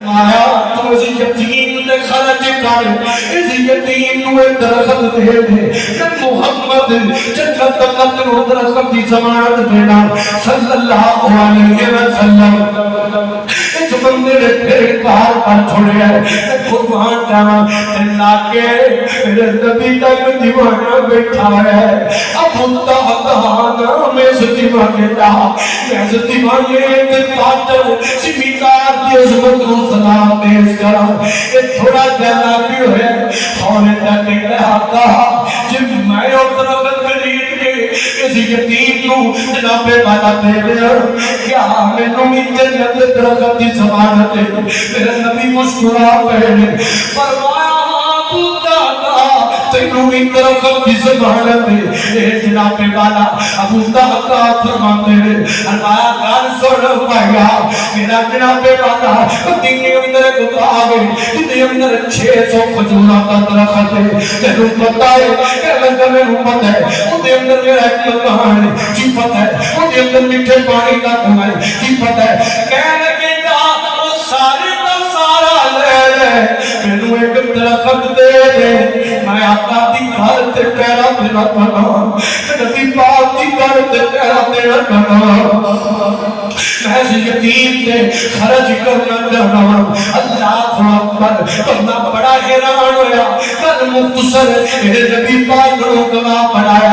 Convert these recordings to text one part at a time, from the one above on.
آیا تو اس یتیم نے خرچ کر اس یتیم نو درخت دے دے کہ محمد جنت تک نو درخت دی ضمانت دینا صلی اللہ علیہ وسلم اس بندے نے پھر کار پر چھوڑیا ہے قربان جانا اللہ کے میرے نبی تک دیوانہ بیٹھا ہے اب ہوتا نام اس دیوانے دا میں اس دیوانے کے پاتر سمیتار دی عظمت کو سلام پیش کرا یہ تھوڑا جانا بھی ہوئے اور تک کہا جب میں اور طرف خرید کے اس یتیم کو جناب والا دے دیا کیا میں نوی جنت درخت کی ضمانت ہے میرا نبی مسکرا پہنے فرمایا تینوں بھی درخت کی ضمانت ہے جناب والا ابو طاقہ فرماتے ہیں فرمایا کان سن پایا میرا جناب والا مدینے اندر ایک باغ ہے جس اندر 600 کھجوروں کا درخت ہے تینوں پتہ ہے کہ لگا میں پتہ ہے اس اندر میرا ایک مکان ہے جی پتہ ہے اس اندر میٹھے پانی کا کنواں ہے جی پتہ ہے کہنے لگے وہ سارے کا سارا لے لے مینوں ایک درخت دے دے میں آقا دی گھر تے پیرا میرا کنا نبی پاک دی گھر تے پیرا میرا کنا میں اس یتیم تے خرچ کرنا جانا اللہ اکبر بندہ بڑا حیران ہویا کل مختصر میرے نبی پاک نے گواہ پڑھایا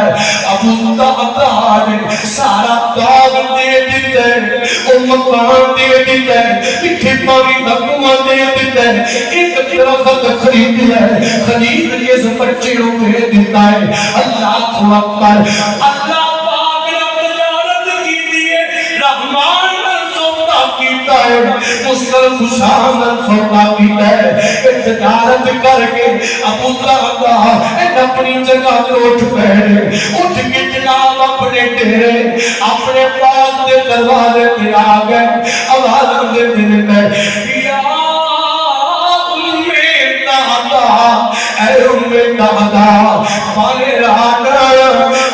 ابو طاہر نے سارا باغ دے دیتا ہے او مکان دے دیتا ہے میٹھے پانی کا کنواں دے دیتا ہے ایک درخت خرید لیا ہے خرید کے اس بچے کو دے دیتا ہے اللہ اکبر اللہ پاک نے تجارت کی دیے رحمان نے سودا کیتا ہے مسلم خوشان نے سودا کیتا ہے تجارت کر کے ابو طاہر اپنی جگہ تو اٹھ بیٹھے اٹھ کے جناب اپنے ڈیرے اپنے پاک کے دروازے پہ آ گئے آواز دے دے میں یا اے امّے دادا ہمارے رانا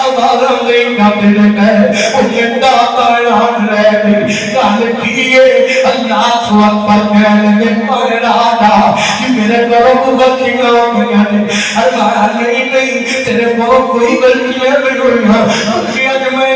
آواز نہیں کرتے رہے امّے دادا رہن رہے تھے گل کیے اللہ اکبر کہنے لگے ہمارے رانا کہ میرے گھروں کو غلطیاں ہو گئی ہیں ہمارا نہیں تیرے کو کوئی غلطیاں نہیں ہوئی ہیں کہ اج میں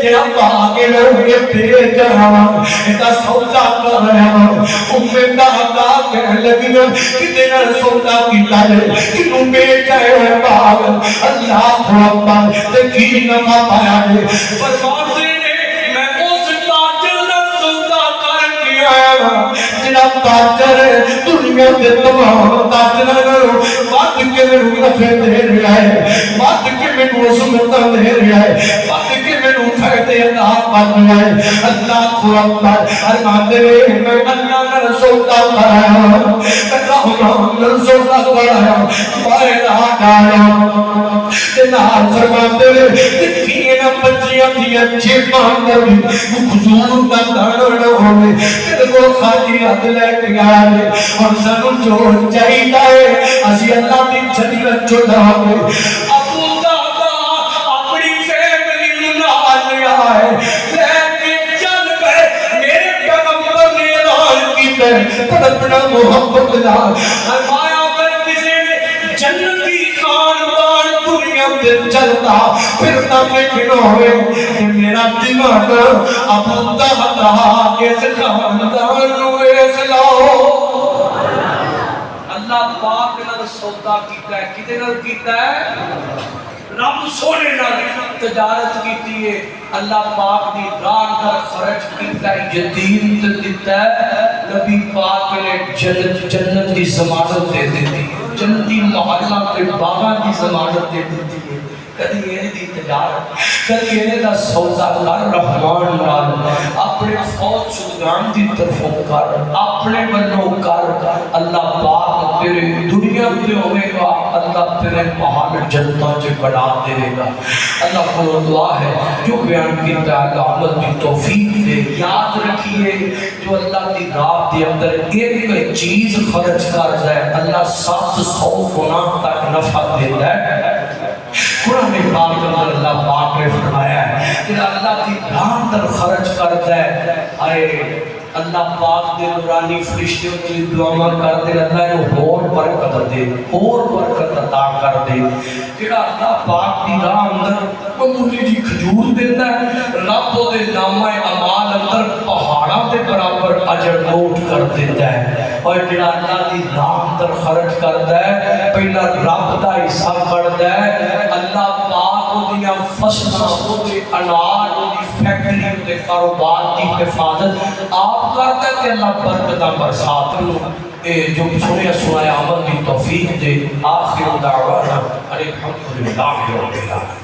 تیرا باغے لوگے بھیج رہا ہوں ایتا سودا کر رہا ہوں امّے دادا کہنے لگی کہ تیرا سودا کیتا ہے کنوں بیچ آئے ہوئے باغ اللہ اکبر دیکھی نفع پایا ہے فرماتے ہیں میں اس تاجر نے سودا کر کے آیا جناب تاجر دنیا کے تمام تاجروں بات کے میں نفع دے رہا ہے بات کے میں عظمت دے رہا ہے بات کے میں فائدے اللہ پاک ہے اللہ اکبر فرماتے ہیں میں اللہ نے سودا کرایا رحمان نے سودا کرایا بائے آیا جناب فرماتے ہیں دیکھیے نا بچیاں دیا جیبان نبی حضور کا دانا ہوئے پھر وہ خالی حد لے کے آئے اور سنو جو چاہیے اسی اللہ کی جنت چھوڑا ہوئے ابو دادا اپنی فیملی نال لیا ہے لیکن چل گئے میرے پیغمبر نے اعلان کیتا پر اپنا محبت نال فرمایا اگر کسی نے جنت کی خاندان دنیا تے چلتا پھرتا پھرنا ہوئے کہ میرا دیوانہ ابو دادا اس خاندان نو اس لاؤ اللہ پاک نے سودا کیتا ہے کدے نال کیتا ہے رب سونے نال تجارت کیتی ہے اللہ پاک دی راہ پر خرچ کیتا ہے یتیم تے دیتا ہے نبی پاک نے جنت دی ضمانت دے دی جنتی محلہ تے باغاں دی ضمانت دے دی ہے کدی یہ دی تجارت کدی یہ دا سودا کر رحمان نال اپنے فوج شدگان دی طرفوں کر اپنے بنوں کر اللہ پاک تیرے دنیا میں ہوئے گا اللہ تیرے محل جنتا جے بڑھا دے گا اللہ کو دعا ہے جو بیان کیتا ہے عمل کی توفیق دے یاد رکھیے جو اللہ کی راہ دے اندر ایک چیز خرچ کر ہے اللہ 700 گنا تک نفع دیتا ہے قرآن پاک اندر اللہ پاک نے فرمایا ہے کہ اللہ کی راہ اندر خرچ کرتا ہے آئے اللہ پاک دے نورانی فرشتے کی دعا کر دے اللہ نو اور برکت دے اور برکت عطا کر دے جڑا اللہ پاک دی راہ اندر معمولی جی کھجور دیتا ہے رب او دے نامہ اعمال اندر پہاڑاں دے برابر اجر نوٹ کر دیتا ہے اور جڑا اللہ دی راہ اندر خرچ کرتا ہے پہلا رب دا حصہ کرتا ہے اللہ پاک او دیاں فصلاں او دے انار او دی فیکٹری او دے کاروبار کی حفاظت آپ کرتا ہے کہ اللہ برکتاں برسات لو جو سنیا سنایا عمل کی توفیق دے آخر دعوانا الحمدللہ رب العالمین